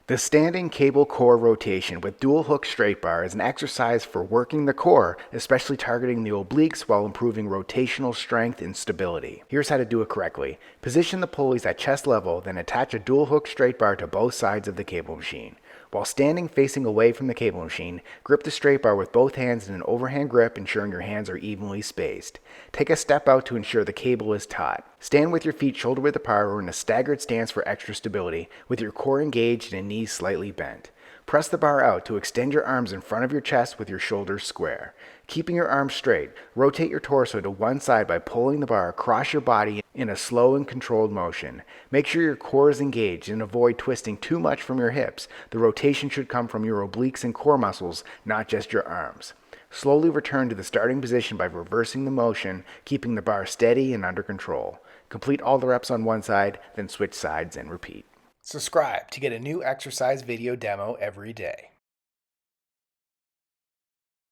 The standing cable core rotation with dual hook straight bar is an exercise for working the core, especially targeting the obliques while improving rotational strength and stability. Here's how to do it correctly. Position the pulleys at chest level, then attach a dual hook straight bar to both sides of the cable machine. While standing facing away from the cable machine, grip the straight bar with both hands in an overhand grip, ensuring your hands are evenly spaced. Take a step out to ensure the cable is taut. Stand with your feet shoulder width apart or in a staggered stance for extra stability, with your core engaged and knees slightly bent. Press the bar out to extend your arms in front of your chest with your shoulders square. Keeping your arms straight, rotate your torso to one side by pulling the bar across your body in a slow and controlled motion. Make sure your core is engaged and avoid twisting too much from your hips. The rotation should come from your obliques and core muscles, not just your arms. Slowly return to the starting position by reversing the motion, keeping the bar steady and under control. Complete all the reps on one side, then switch sides and repeat. Subscribe to get a new exercise video demo every day.